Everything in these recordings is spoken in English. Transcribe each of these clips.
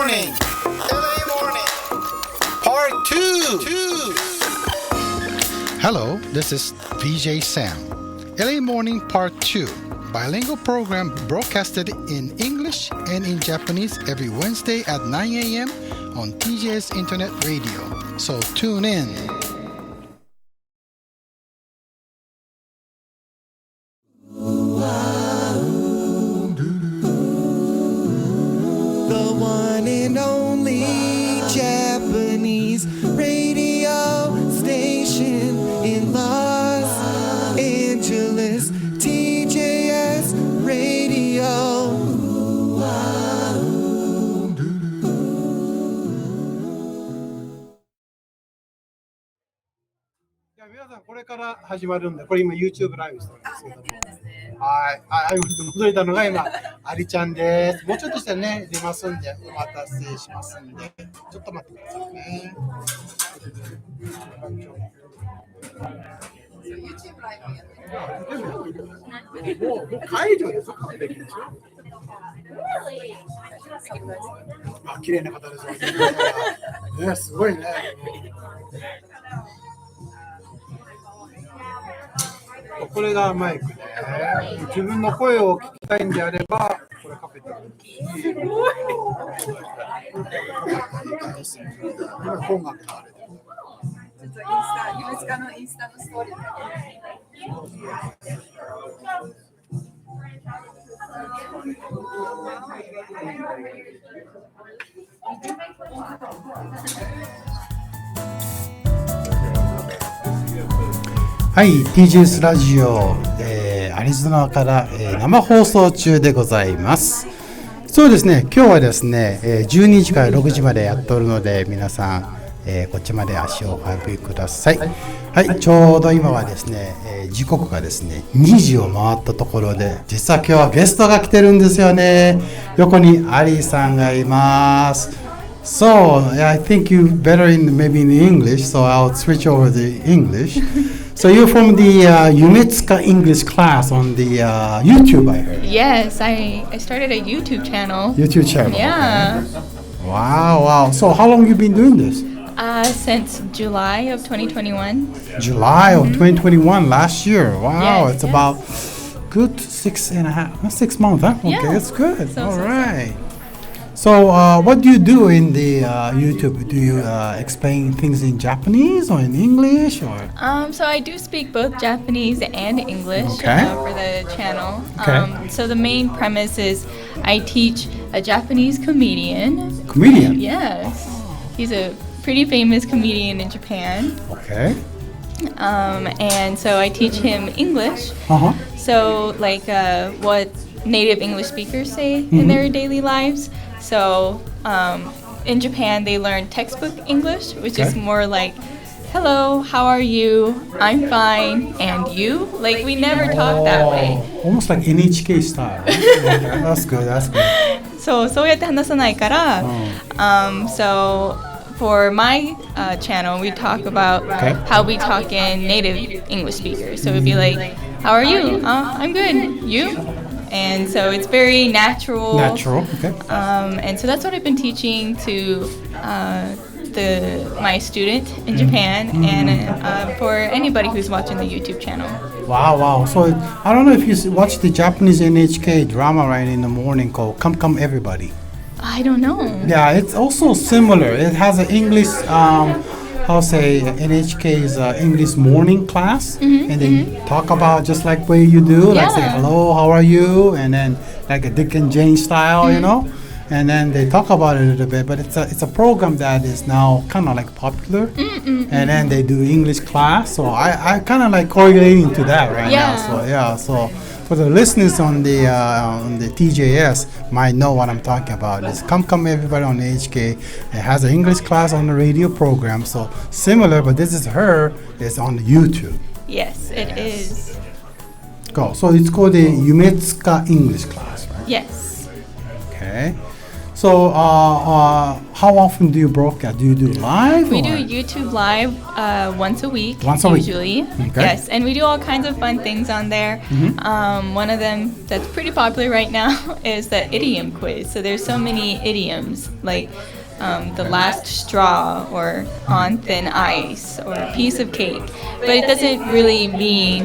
Morning. LA Morning. Part 2. Hello, this is VJSAM. LA Morning Part 2. Bilingual program broadcasted in English and in Japanese every Wednesday at 9 a.m. on TJS Internet Radio. So tune in. The one and only Japanese radio station in Los Angeles, TJS-Radio. 皆さんこれから始まるんで、これ今 YouTube ライブしてるんですけども、はい、戻れたのが今アリちゃんです。もうちょっとしたらね出ますんで、お待たせしますんで、ちょっと待ってくださいね。YouTube ライブやってる。もう解除ですよ。完璧でしょ。あ、綺麗な方ですよね。ね、すごいね。これがマイクで、自分の声を聞きたいんであれば、これかけてる。すごい。今音楽がある。ちょっとゆめつかのインスタのストーリー。はい、TJS ラジオ、アリゾナから、生放送中でございます。そうですね、今日はですね、12時から6時までやっておるので、皆さん、こっちまで足をお運びください。はい、ちょうど今はですね、時刻がですね、2時を回ったところで、実は今日はゲストが来てるんですよね。横にアリさんがいます。So, I think you better maybe in English, so I'll switch over to English. So you're from the Yumetsuka English class on the YouTube, I heard. Yes, I started a YouTube channel. YouTube channel. Yeah. Okay. Wow. So how long you been doing this? Since July of 2021. July of 2021, last year. Wow, Yes, it's yes. about good 6 months, huh? Okay, Yeah. that's good. So, All so. right. So what do you do in the YouTube? Do you explain things in Japanese or in English or? So I do speak both Japanese and English Okay. For the channel. Okay. So the main premise is I teach a Japanese comedian. Comedian? Yes. He's a pretty famous comedian in Japan. Okay. And so I teach him English. Uh-huh. So like what native English speakers say in their daily lives. So in Japan they learn textbook English, which is Okay. more like, hello, how are you? I'm fine, and you? Like we never talk that way. Almost like NHK style. Okay, that's good. So そうやって話さないから、so for my channel, we talk about Okay. how we talk in native English speakers. So it'd be like, how are you? I'm good. You? And so it's very natural. Natural, okay. And so that's what I've been teaching to my student in Japan and for anybody who's watching the YouTube channel. Wow. So I don't know if you watch the Japanese NHK drama right in the morning called Come Everybody. I don't know. Yeah, it's also similar. It has an English, NHK's English morning class, and they talk about just like way you do, like say Yeah. hello, how are you, and then like a Dick and Jane style, you know, and then they talk about it a little bit. But it's a program that is now kind of like popular, and then they do English class. So I kind of like correlating to that right now. So for the listeners on the TJS might know what I'm talking about. It's Come Everybody on HK. It has an English class on the radio program, so similar, but this is her. It's on YouTube. Yes, it is. Go. So it's called the Yumetsuka English class, right? Yes. Okay. So, how often do you broadcast? Do you do live? We or? do YouTube Live once a week. Once a week. Usually. Okay. Yes, and we do all kinds of fun things on there. One of them that's pretty popular right now is the idiom quiz. So there's so many idioms like the last straw or on thin ice or a piece of cake. But it doesn't really mean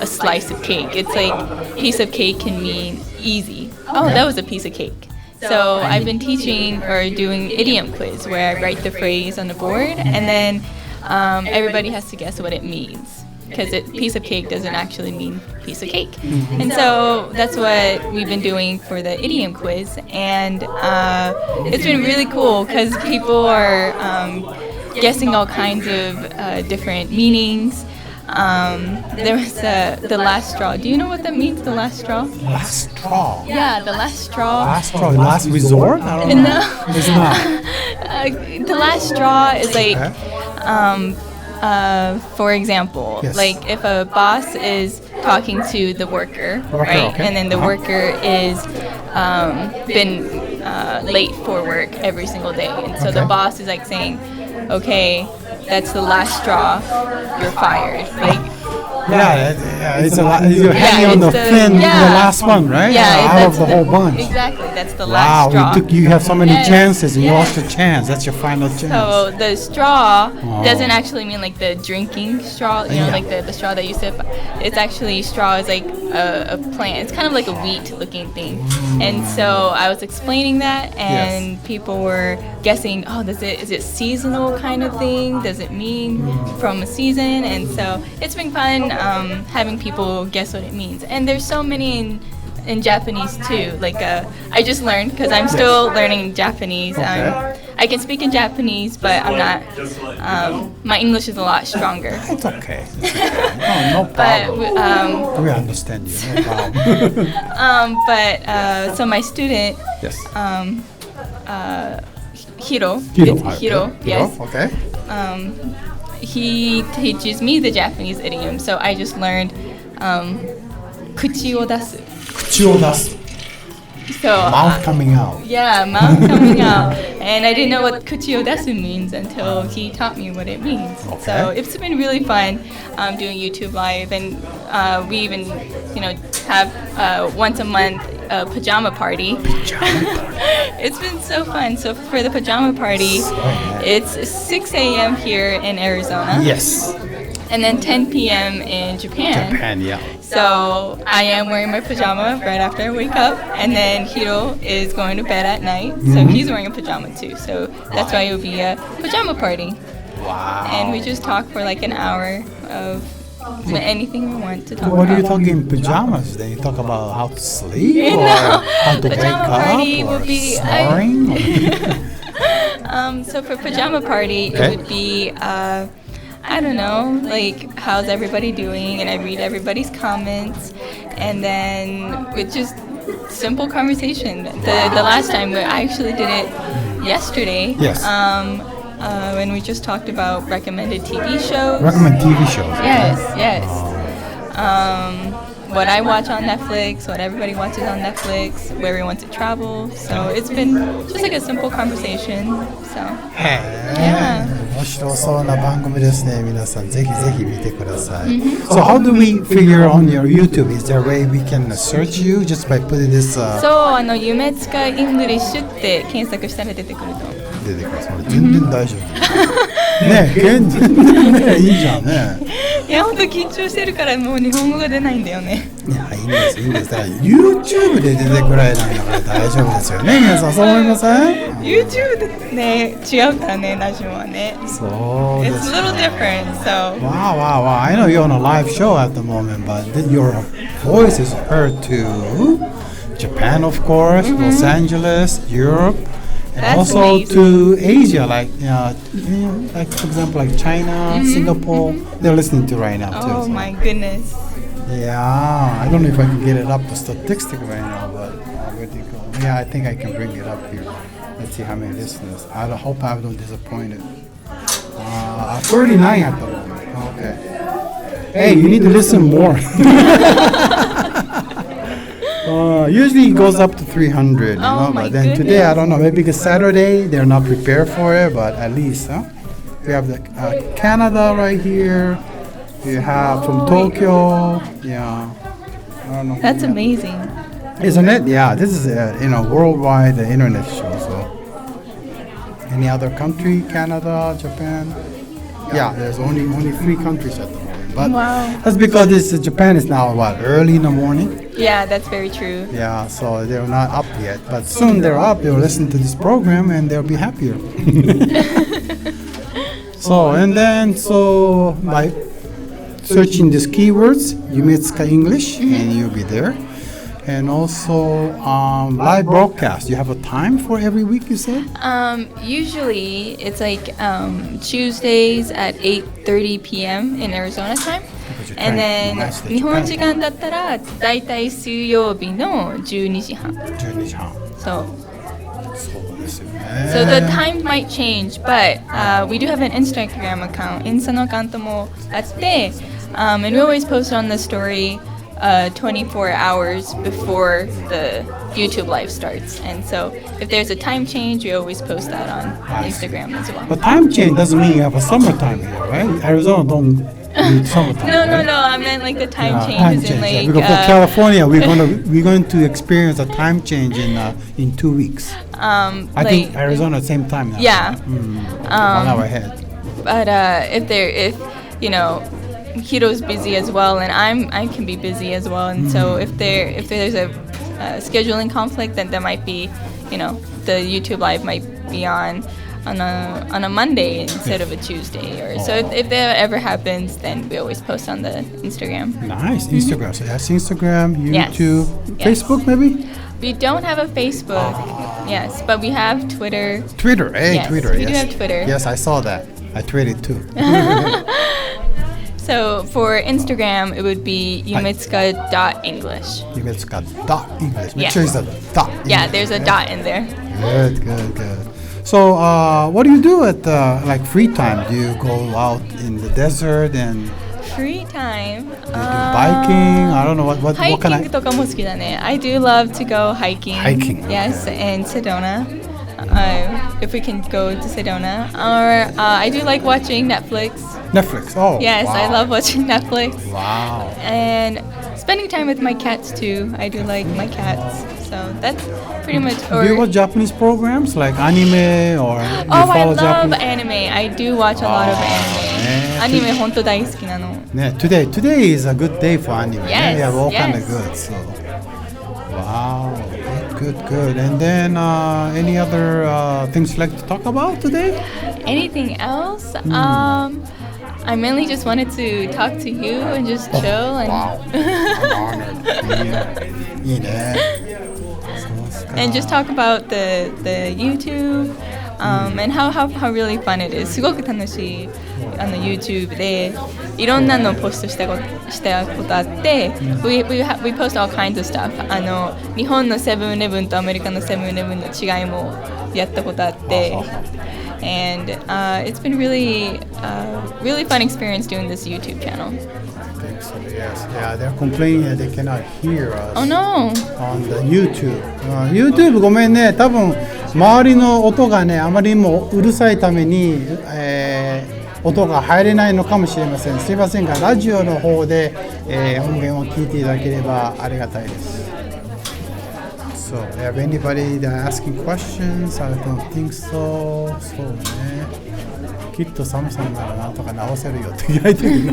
a slice of cake. It's like piece of cake can mean easy. Oh, that was a piece of cake. So I've been teaching or doing idiom quiz where I write the phrase on the board and then everybody has to guess what it means because piece of cake doesn't actually mean piece of cake. And so that's what we've been doing for the idiom quiz, and it's been really cool because people are guessing all kinds of different meanings. There was the last straw. Do you know what that means, the last straw? Last straw. Yeah, the last straw. Last straw. Last resort? I don't know. No. It's not. The last straw is like, for example, Yes. like if a boss is talking to the worker, right? okay. And then the worker is been late for work every single day, and so the Okay. boss is like saying, "Okay, that's the last straw. You're fired." Like. It's a lot. You're hanging on the it's fin, the last one, right? Out that's of the whole bunch. Exactly, that's the Wow, last straw. you have so many Yes, chances, and you yes. lost your chance. That's your final chance. So the straw Oh. doesn't actually mean like the drinking straw, you know, Yeah. like the straw that you sip. It's actually straw is like a plant. It's kind of like a wheat looking thing. And so I was explaining that, and people were guessing, oh, is it seasonal kind of thing? Does it mean from a season? And so it's been fun having people guess what it means. And there's so many in Japanese too. Like I just learned because I'm still learning Japanese. Okay. I can speak in Japanese, but I'm not. My English is a lot stronger. It's okay. No problem. But We understand you. No problem. so my student, Yes. Hiro, Hiro. it's Hiro, yes. Okay. He teaches me the Japanese idiom, so I just learned 口を出す. 口を出す. So Mouth coming out. yeah, mouth coming out, and I didn't know what 口を出す means until he taught me what it means. Okay. So it's been really fun doing YouTube Live, and we even have once a month a pajama party. It's been so fun. So for the pajama party, it's 6 a.m. here in Arizona. Yes. And then 10 p.m. in Japan. Japan, yeah. So I am wearing my pajama right after I wake up, and then Hiro is going to bed at night, so he's wearing a pajama too. So that's why it will be a pajama party. Wow. And we just talk for like an hour of anything we want to talk What are you about. talking in pajamas? Then you talk about how to sleep, You or know, how to wake pajama up, party or would be- snoring. So for pajama party, Okay. it would be I don't know, like how's everybody doing, and I read everybody's comments, and then with just simple conversation. The last time I actually did it yesterday. Yes. When we just talked about recommended TV shows. Recommend TV shows. Yes. What I watch on Netflix, what everybody watches on Netflix, where we want to travel. So it's been just like a simple conversation. So へえ、面白そうな番組ですね。皆さんぜひぜひ見てください。So how do we figure on your YouTube? Is there a way we can search you just by putting this? そうYumetsuka English って検索したら出てくると。出てくる。それ全然大丈夫。ね、全然ね、いいじゃんね。いや本当緊張してるからもう日本語が出ないんだよね。いや、いいんです、いいんです。だから YouTube で出てくらいなんだから大丈夫ですよね。皆さんそう思いません？ YouTube でね違うからねラジオはね。そうで It's す a little different, so. Wow. I know you're on a live show at the moment, but your voice is heard to Japan, of course, Los Angeles, Europe, and That's also amazing. to Asia, like like for example, like China, Singapore. They're listening to right now too. Oh so. my goodness. Yeah, I don't know if I can get it up to statistic right now, but where to go? Yeah, I think I can bring it up here. Let's see how many listeners. I hope I don't disappoint it. 39 at the moment. Okay. Hey, you need to listen more. Usually it goes up to 300, Oh, my but then today, I goodness. don't know, maybe it's Saturday, they're not prepared for it, but at least, we have the Canada right here, you have from Tokyo, yeah. I don't know. That's amazing. Isn't it? Yeah, this is worldwide internet show. So, any other country? Canada, Japan? Yeah, there's only 3 countries at the moment. But Wow. that's because Japan is now early in the morning. Yeah, that's very true. Yeah, so they're not up yet. But soon they're up. They'll listen to this program and they'll be happier. So by searching these keywords, Yumetsuka English, and you'll be there. And also live broadcast. You have a time for every week, you said? Usually it's like Tuesdays at 8:30 p.m. in Arizona time. And then 日本時間だったらだいたい水曜日の12時半。12時半。So そうですよね。 So the time might change, but we do have an Instagram account. インスタのアカウントもあって、and we always post on the story 24 hours before the YouTube live starts. And so if there's a time change, we always post that on Instagram as well. But time change doesn't mean you have a summertime here, right? Arizona don't need summertime. No, right? I meant like the time Yeah, change is in yeah. like Because for California, we're going to experience a time change in 2 weeks. I think Arizona same time now. Yeah. 1 hour ahead. But if you know, Hiro's busy as well, and I can be busy as well, and so if there's a scheduling conflict, then there might be, you know, the YouTube live might be on a Monday instead of a Tuesday, or so if that ever happens, then we always post on the Instagram. Nice. Instagram. So that's Instagram, Yes. YouTube, Yes. Facebook maybe? We don't have a Facebook, yes, but we have Twitter. Twitter. Hey, Yes, Twitter. we yes. do have Twitter. Yes, I saw that. I tweeted too. So for Instagram, it would be yumetsuka.english. Yumetsuka.English. Make Yes. sure it's a dot. Yeah, there's a dot in there. Good. So, what do you do at like free time? Do you go out in the desert and Free time. do biking? I don't know what can I? ハイキングとかも好きだね。I do love to go hiking. Hiking, Yes, in Sedona. If we can go to Sedona. Or I do like watching Netflix. Netflix. Oh, Yes, wow. I love watching Netflix. Wow. And spending time with my cats too. I do like my cats. So that's pretty much. Do you watch Japanese programs like anime or do you Oh, I follow love Japanese? anime. I do watch a lot of anime. アニメ本当大好きなの。Today is a good day for anime. Yes, We have all kind yes. of good. So, wow, good. And then any other things you'd like to talk about today? Anything else? I mainly just wanted to talk to you and just chill and Wow, I'm honored. いいね。そうっすか。 and just talk about the YouTube and how really fun it is. すごく楽しいYouTube でいろんなのをポストしたことあって、we post all kinds of stuff. 日本のセブンイレブンとアメリカのセブンイレブンの違いもやったことあって。And it's been really fun experience doing this YouTube channel. I think so, yes. Yeah, they're complaining that they cannot hear us Oh no! on the YouTube. YouTube ごめんね。多分周りの音がねあまりにもうるさいために、音が入れないのかもしれません。すいませんがラジオの方で、音源を聞いていただければありがたいです。So, have anybody that asking questions? I don't think so. そうね。きっとサムさんならなんとか直せるよって言われてる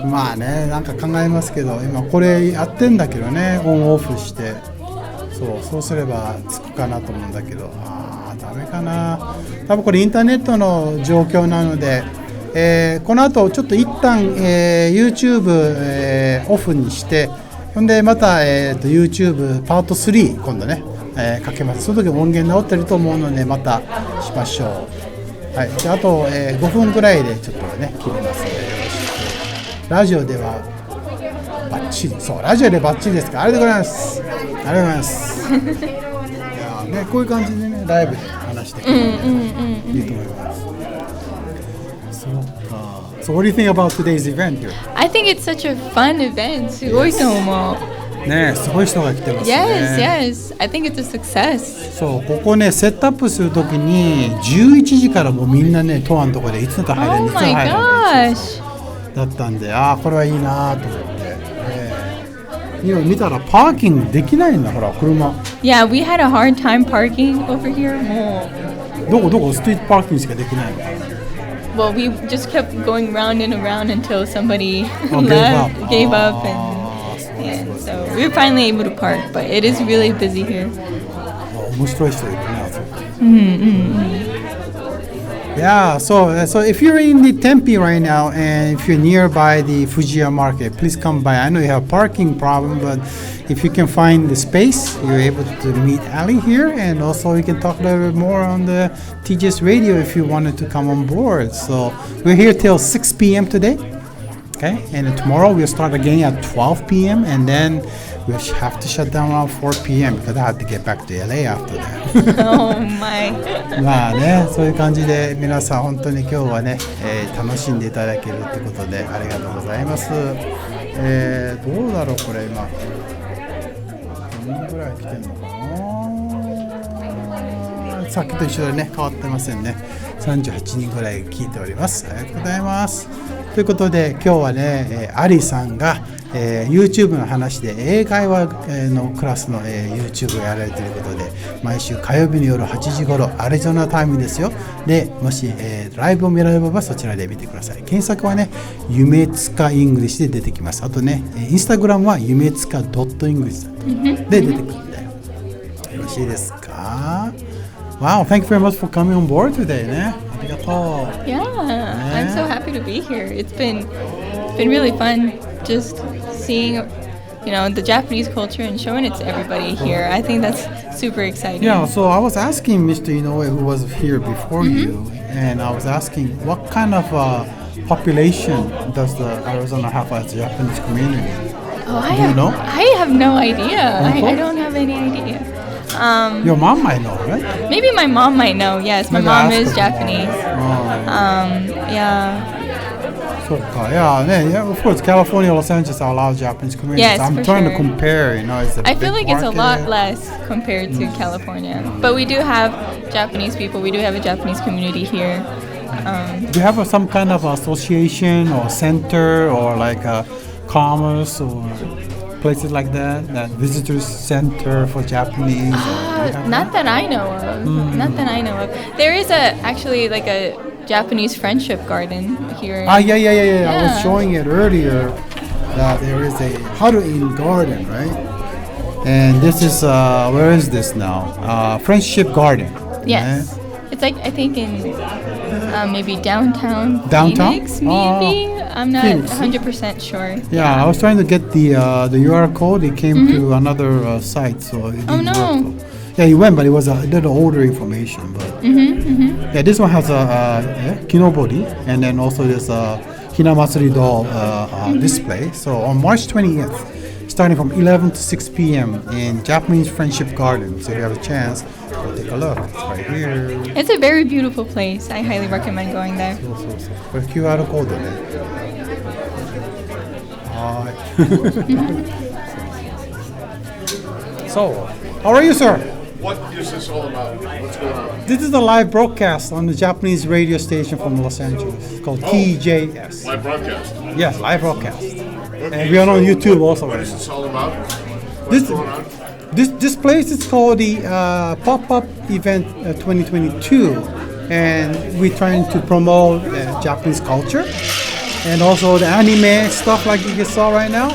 まあね、なんか考えますけど、今これやってんだけどね、オンオフして、そうすればつくかなと思うんだけど、ダメかな。多分これインターネットの状況なので、この後ちょっと一旦、YouTube、オフにして。ほんでまた、YouTube パート3今度ね、かけます。その時音源直ってると思うのでまたしましょう。はい。であと、5分ぐらいでちょっとね切れますのでよろしく。ラジオではバッチリ。そうラジオでバッチリですから。ありがとうございます。ありがとうございます。いやねこういう感じでねライブで話してくれるのでいいと思います。そうか。So what do you think about today's event here? I think it's such a fun event. すごいと思う。ね、すごい人が来てますね。 Yes. I think it's a success. そうここねセットアップするときに11時からもうみんなねトアのところでいつだと入れる Oh いつだと my 入れる gosh. だったんで、これはいいなと思って、今見たらパーキングできないんだ、ほら車 Yeah, we had a hard time parking over here. もうどこストリートパーキングしかできないの。 Well, we just kept going round and around until somebody Oh, gave up, and so we were finally able to park. But it is really busy here. 面白い人いるね、あそこ。Yeah, so if you're in the Tempe right now and if you're nearby the Fujiya market, please come by. I know you have a parking problem, but if you can find the space, you're able to meet Ali here, and also you can talk a little bit more on the TJS-Radio if you wanted to come on board. So we're here till 6 p.m. today, okay? And tomorrow we'll start again at 12 p.m. and then we'll have to shut down around 4 p.m. because I have to get back to LA after that. Oh my. まあね、そういう感じで皆さん本当に今日はね、楽しんでいただけるってことでありがとうございます。どうだろうこれ今何人ぐらい来てんのかな。さっきと一緒でね変わってませんね。38人ぐらい聞いております。ありがとうございます。ということで今日はね、アリさんが、YouTube の話で英会話のクラスの、YouTube をやられていることで毎週火曜日の夜8時頃アリゾナタイムですよ。でもし、ライブを見られればそちらで見てください。検索はねゆめつかEnglishで出てきます。あとねインスタグラムはゆめつか.englishで出てくるんでよろしいですか。Wow, thank you very much for coming on board today ね。ありがとう。 Yeah, I'm so happy to be here. It's been really fun just seeing, the Japanese culture and showing it to everybody here. I think that's super exciting. Yeah, so I was asking Mr. Inoue, who was here before you, and I was asking what kind of population does the Arizona have as a Japanese community? Oh, Do you know? I have no idea. I don't have any idea. Your mom might know, right? Maybe my mom might know. Yes, my Maybe mom ask is her. Japanese. Yeah. そうか、yeah, of course, California, Los Angeles are a lot of Japanese communities. Yes, I'm for trying to sure. compare, it's a I big feel like it's a market. lot less compared to California. But we do have Japanese people. We do have a Japanese community here. Do you have some kind of association or center or like a commerce or places like that visitors center for Japanese? Not that I know of. Not that I know of. There is actually like a Japanese friendship garden here. Yeah. I was Yeah. showing it earlier that there is a Haruin garden, right? And this is where is this now? Friendship garden. Yes. It's like I think in maybe downtown. Downtown? Phoenix, maybe. I'm not Phoenix. 100% sure. Yeah, I was trying to get the URL code. It came to another site, so it didn't no. work. Yeah, he went, but it was a little older information. But yeah, this one has a kinobori, and then also there's a Hinamatsuri doll display. So on March 20th, starting from 11 to 6 p.m. in Japanese Friendship Garden. So if you have a chance, go take a look. It's right here. It's a very beautiful place. I highly recommend going there. これ QR コードね。はい。So, how are you, sir? What is this all about? What's going on? This is a live broadcast on the Japanese radio station from Los Angeles. It's called TJS. Live broadcast. Yes, live broadcast. And we are on YouTube also What right is now. this all about? What's This going on? this place is called the POPUP event 2022, and we're trying to promote Japanese culture and also the anime stuff like you saw right now,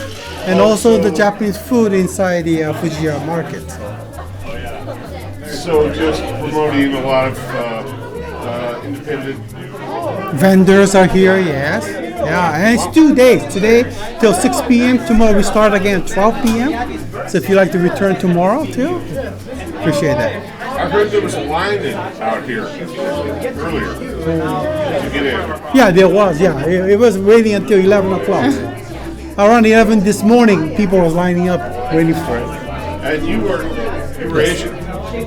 and also the Japanese food inside the Fujiya market. So just promoting a lot of independent. Vendors are here, yes. Yeah, and it's 2 days. Today till 6 p.m. Tomorrow we start again at 12 p.m. So if you'd like to return tomorrow too, appreciate that. I heard there was a line out here earlier to get in. Yeah, there was. Yeah, it was waiting until 11 o'clock. Around 11 this morning, people were lining up waiting for it. And you were Asian.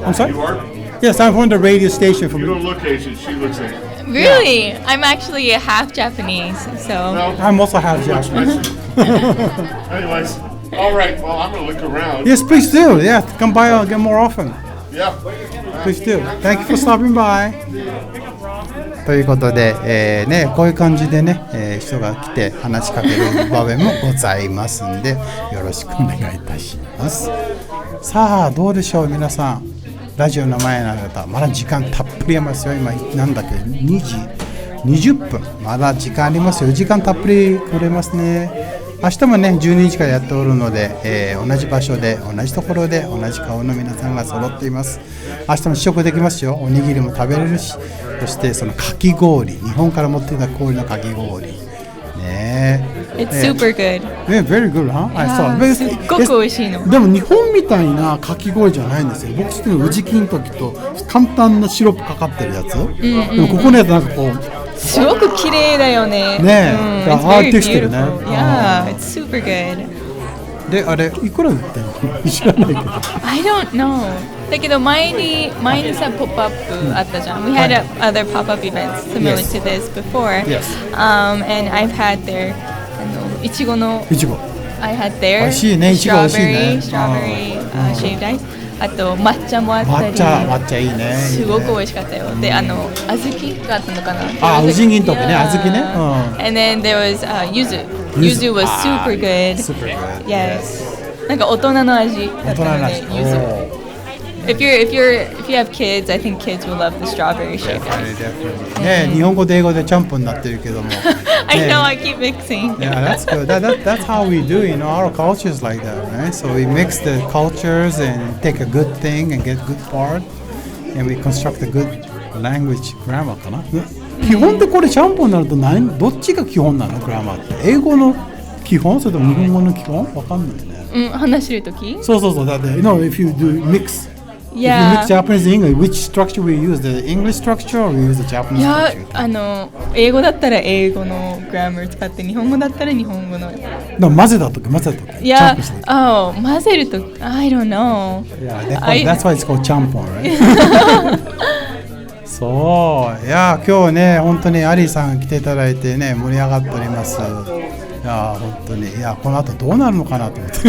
I'm sorry? You are? Yes, I'm from the radio station. You don't look Asian. She looks Asian. Really? I'm actually half Japanese, so. Well, I'm also half Japanese. anyways, All right. Well, I'm gonna look around. Yes, please do. Yeah, come by again more often. Yeah. Please do. Thank you for stopping by. ということで、こういう感じでね、人が来て話しかける場面もございますんで、よろしくお願いいたします。さあ、どうでしょう皆さん。ラジオの前の方、まだ時間たっぷりありますよ。今、なんだっけ、2時20分。まだ時間ありますよ。時間たっぷりくれますね。明日もね、12時からやっておるので、同じ場所で、同じところで、同じ顔の皆さんが揃っています。明日も試食できますよ。おにぎりも食べれるし、そしてそのかき氷、日本から持ってきた氷のかき氷。ね It's super good. very good, huh? I saw. すっごく美味しいの。でも日本みたいなかき氷じゃないんですよ。僕知ってる宇治金時と簡単なシロップかかってるやつ。でもここのやつなんかこう。すごく綺麗だよね。ねえ、It's アー very ティストでね。 beautiful. Yeah, it's super good. で、あれいくら売ってんの？知らないけど。I don't know. だけど前にさポップアップあったじゃん。We had other pop-up events similar to this before. Yes. And I've had their いちごのいちご。I had their 美味しいね、いちご美味しいね。 strawberry shaved ice. あと抹茶もあったり。抹茶いいね。すごく美味しかったよ。で、小豆があったのかな。あ、宇治銀時ね、小豆ね。And then there was yuzu. Yuzu was super good. Super good. Yes. なんか大人の味だったので、yuzu. If you have kids, I think kids will love the strawberry shaved ice. ね、日本語と英語でちゃんぽんになってるけども。I know, I keep mixing. Yeah, that's good. That's how we do. Our culture is like that, right? So we mix the cultures and take a good thing and get good part, and we construct a good language grammar かな。基本でこれちゃんぽんになるとどっちが基本なの？グラマーって英語の基本それとも日本語の基本？わかんないね。話してるとき？そう。だって、if you do mix. Yeah. If you mix Japanese and English, which structure we use? The English structure or we use the Japanese いや structure? 英語だったら英語のグラマー使って日本語だったら日本語の。混ぜたとき。いや、混ぜるとき、I don't know. Yeah, that's why it's called ちゃんぽん、right? そう。いや、今日ね、本当にアリーさん来ていただいてね、盛り上がっております。いや本当にこの後どうなるのかなと思って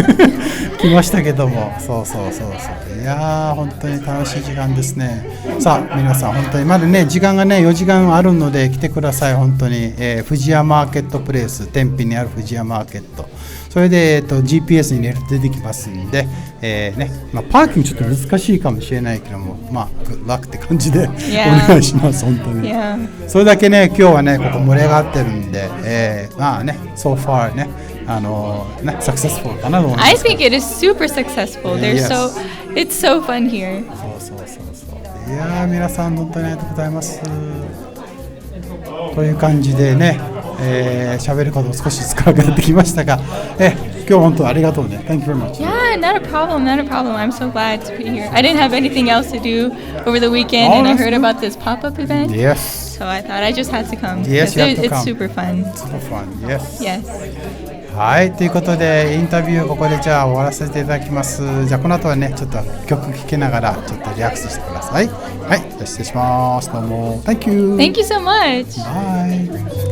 来ましたけども、そういや本当に楽しい時間ですね。さあ皆さん本当にまだね時間がね4時間あるので来てください。本当に、Fujiyaマーケットプレイス、天日にあるFujiyaマーケット、それで、GPS に入れると出てきますんで、パーキングちょっと難しいかもしれないけども、グッラックって感じでお願いします。本当に、それだけね今日はねここ盛り上がってるんで、so far ねsuccessful かなと思います。I think it is super successful. It's so fun here. そう。いや皆さん本当にありがとうございます。という感じでね、喋ることも少しずつ変わってきましたが、今日本当ありがとうね。Thank you very much. Yeah, not a problem. I'm so glad to be here. I didn't have anything else to do over the weekend, and I heard about this pop-up event. Yes. So I thought I just had to come. Yes, you have to come. It's super fun. Super fun. Yes. Yes. はい、ということでインタビューここでじゃあ終わらせていただきます。じゃあこの後はねちょっと曲聴きながらちょっとリラックスしてください。はい、じゃあ失礼します。どうも。Thank you. Thank you so much. Bye.